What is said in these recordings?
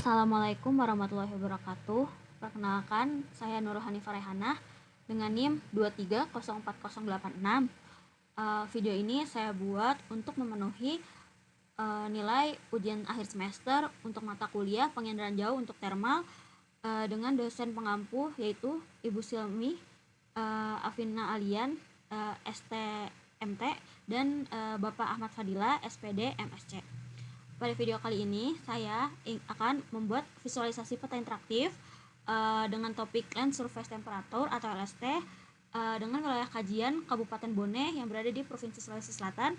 Assalamualaikum warahmatullahi wabarakatuh. Perkenalkan, saya Nurul Hanifah Rehanah dengan NIM 2304086. Video ini saya buat untuk memenuhi nilai ujian akhir semester untuk mata kuliah penginderaan jauh untuk thermal dengan dosen pengampu yaitu Ibu Silmi Afina Alian STMT dan Bapak Ahmad Fadila SPD MSC. Pada video kali ini saya akan membuat visualisasi peta interaktif dengan topik Land Surface Temperature atau LST dengan wilayah kajian Kabupaten Bone yang berada di Provinsi Sulawesi Selatan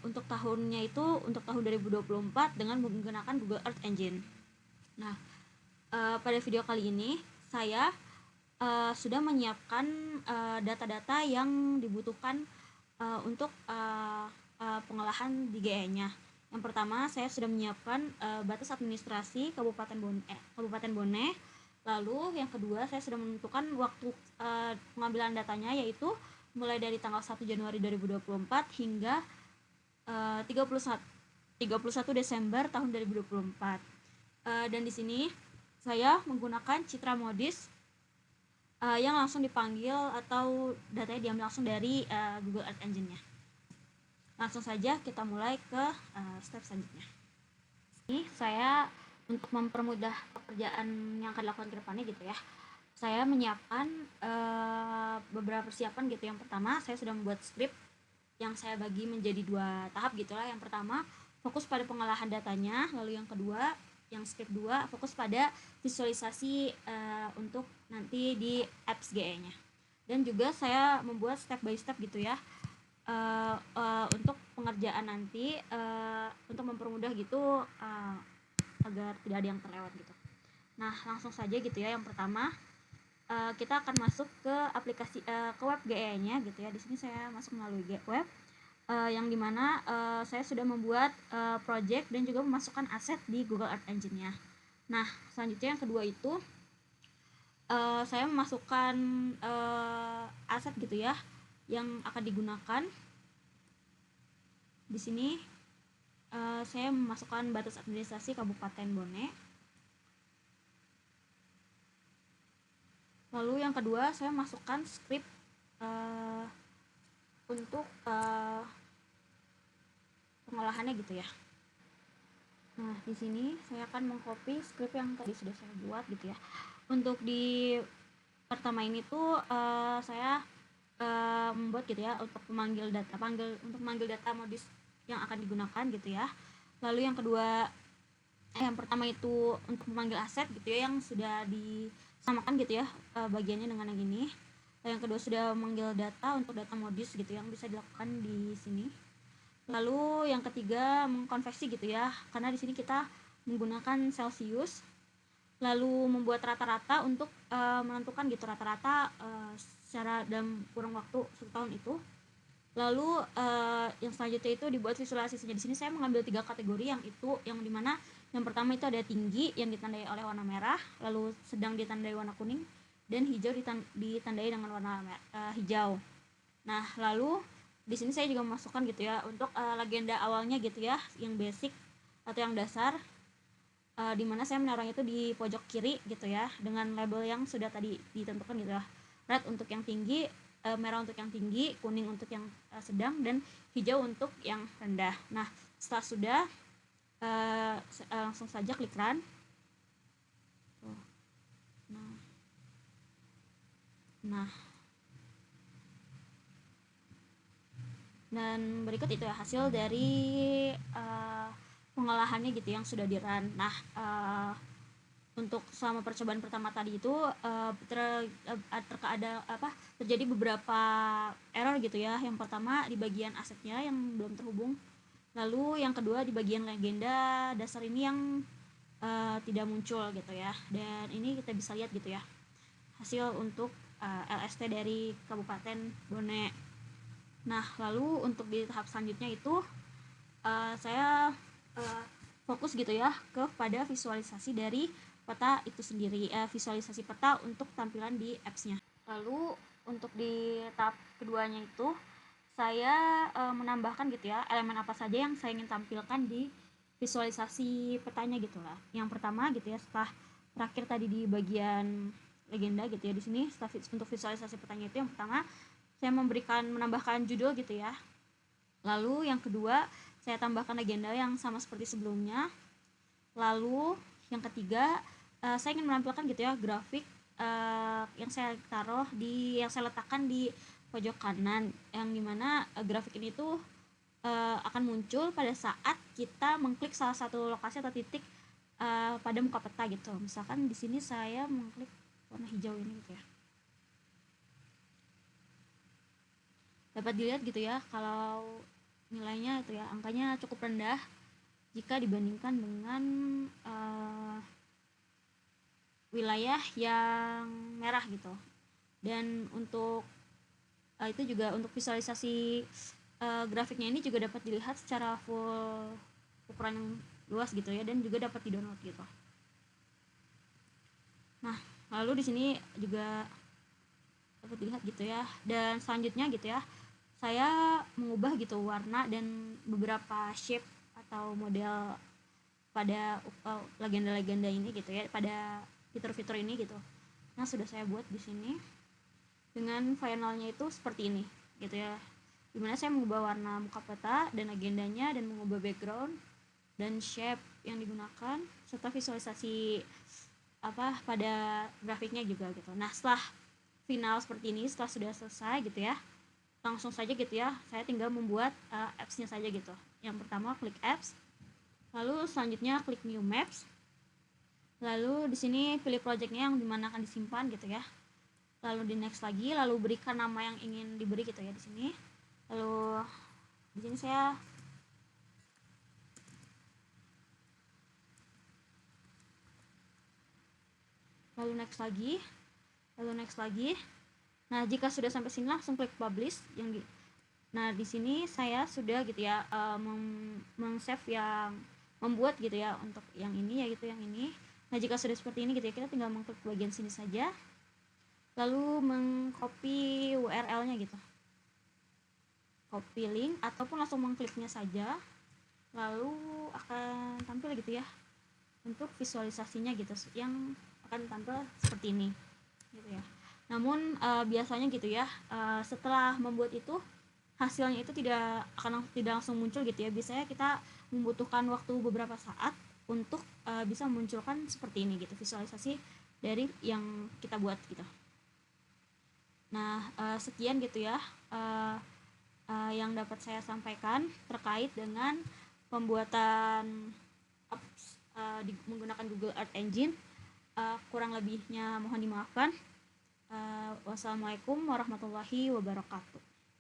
untuk tahunnya itu untuk tahun 2024 dengan menggunakan Google Earth Engine. Nah, pada video kali ini saya sudah menyiapkan data-data yang dibutuhkan untuk pengolahan di GE-nya. Yang pertama, saya sudah menyiapkan batas administrasi Kabupaten Bone. Lalu yang kedua, saya sudah menentukan waktu pengambilan datanya, yaitu mulai dari tanggal 1 Januari 2024 hingga 31 Desember tahun 2024. Dan di sini saya menggunakan Citra Modis yang langsung dipanggil atau datanya diambil langsung dari Google Earth Engine-nya. Langsung saja kita mulai ke step selanjutnya. Ini saya untuk mempermudah pekerjaan yang akan dilakukan ke depannya gitu ya. Saya menyiapkan beberapa persiapan gitu. Yang pertama, saya sudah membuat skrip yang saya bagi menjadi 2 tahap gitulah. Yang pertama, fokus pada pengolahan datanya, lalu yang kedua, yang skrip 2 fokus pada visualisasi untuk nanti di apps GE-nya. Dan juga saya membuat step by step gitu ya. Untuk pengerjaan nanti untuk mempermudah gitu agar tidak ada yang terlewat gitu. Nah, langsung saja gitu ya. Yang pertama kita akan masuk ke aplikasi ke web GE-nya gitu ya. Di sini saya masuk melalui web yang dimana saya sudah membuat project dan juga memasukkan aset di Google Earth Engine-nya. Nah, selanjutnya yang kedua itu saya memasukkan aset gitu ya yang akan digunakan. Di sini saya memasukkan batas administrasi Kabupaten Bone. Lalu yang kedua saya masukkan skrip untuk pengolahannya gitu ya. Nah, di sini saya akan mengcopy skrip yang tadi sudah saya buat gitu ya. Untuk di pertama ini tuh saya membuat gitu ya untuk memanggil data modis yang akan digunakan gitu ya. Lalu yang kedua yang pertama itu untuk memanggil aset gitu ya, yang sudah disamakan gitu ya bagiannya dengan yang ini. Lalu yang kedua sudah memanggil data untuk data modis gitu yang bisa dilakukan di sini. Lalu yang ketiga mengkonversi gitu ya, karena di sini kita menggunakan Celsius. Lalu membuat rata-rata untuk menentukan gitu rata-rata secara dalam kurang waktu 1 tahun itu. Lalu yang selanjutnya itu dibuat visualisasinya. Di sini saya mengambil 3 kategori yang dimana yang pertama itu ada tinggi yang ditandai oleh warna merah, lalu sedang ditandai warna kuning, dan hijau ditandai dengan warna hijau. Nah, lalu di sini saya juga memasukkan gitu ya untuk legenda awalnya gitu ya, yang basic atau yang dasar. Dimana saya menaruhnya itu di pojok kiri gitu ya dengan label yang sudah tadi ditentukan gitu ya. Red untuk yang tinggi, merah untuk yang tinggi, kuning untuk yang sedang, dan hijau untuk yang rendah. Nah, setelah sudah langsung saja klik run. Nah, dan berikut itu ya hasil dari pengolahannya gitu yang sudah di run. Nah, untuk selama percobaan pertama tadi itu terjadi beberapa error gitu ya. Yang pertama di bagian asetnya yang belum terhubung. Lalu yang kedua di bagian legenda dasar ini yang tidak muncul gitu ya. Dan ini kita bisa lihat gitu ya hasil untuk LST dari Kabupaten Bone. Nah, lalu untuk di tahap selanjutnya itu saya fokus gitu ya kepada visualisasi dari peta itu sendiri, visualisasi peta untuk tampilan di apps-nya. Lalu untuk di tahap keduanya itu saya menambahkan gitu ya elemen apa saja yang saya ingin tampilkan di visualisasi petanya gitu lah. Yang pertama gitu ya, setelah terakhir tadi di bagian legenda gitu ya, di sini untuk visualisasi petanya itu yang pertama saya menambahkan judul gitu ya. Lalu yang kedua saya tambahkan legenda yang sama seperti sebelumnya. Lalu yang ketiga saya ingin menampilkan gitu ya grafik yang saya yang saya letakkan di pojok kanan, yang dimana grafik ini tuh akan muncul pada saat kita mengklik salah satu lokasi atau titik pada muka peta gitu. Misalkan di sini saya mengklik warna hijau ini gitu ya. Dapat dilihat gitu ya kalau nilainya itu ya, angkanya cukup rendah jika dibandingkan dengan wilayah yang merah gitu. Dan untuk itu juga untuk visualisasi grafiknya ini juga dapat dilihat secara full ukuran yang luas gitu ya, dan juga dapat di-download gitu. Nah, lalu di sini juga dapat dilihat gitu ya. Dan selanjutnya gitu ya, saya mengubah gitu warna dan beberapa shape atau model pada legenda-legenda ini gitu ya, pada fitur-fitur ini gitu. Nah, sudah saya buat di sini dengan finalnya itu seperti ini gitu ya, dimana saya mengubah warna muka peta dan legendanya, dan mengubah background dan shape yang digunakan serta visualisasi pada grafiknya juga gitu. Nah, setelah final seperti ini, setelah sudah selesai gitu ya, langsung saja gitu ya, saya tinggal membuat apps-nya saja gitu. Yang pertama klik apps, lalu selanjutnya klik new maps, lalu di sini pilih projectnya yang dimana akan disimpan gitu ya, lalu di next lagi, lalu berikan nama yang ingin diberi gitu ya di sini. Lalu di sini saya lalu next lagi. Nah, jika sudah sampai sini langsung klik publish nah di sini saya sudah gitu ya meng-save yang membuat gitu ya untuk yang ini ya gitu, yang ini. Nah, jika sudah seperti ini gitu ya, kita tinggal mengklik bagian sini saja, lalu mengcopy URL-nya gitu, copy link ataupun langsung mengkliknya saja, lalu akan tampil gitu ya untuk visualisasinya gitu, yang akan tampil seperti ini gitu ya. Namun biasanya gitu ya, setelah membuat itu hasilnya itu tidak langsung muncul gitu ya. Biasanya kita membutuhkan waktu beberapa saat untuk bisa memunculkan seperti ini gitu, visualisasi dari yang kita buat gitu. Nah, sekian gitu ya yang dapat saya sampaikan terkait dengan pembuatan apps menggunakan Google Earth Engine. Kurang lebihnya mohon dimaafkan. Wassalamualaikum warahmatullahi wabarakatuh.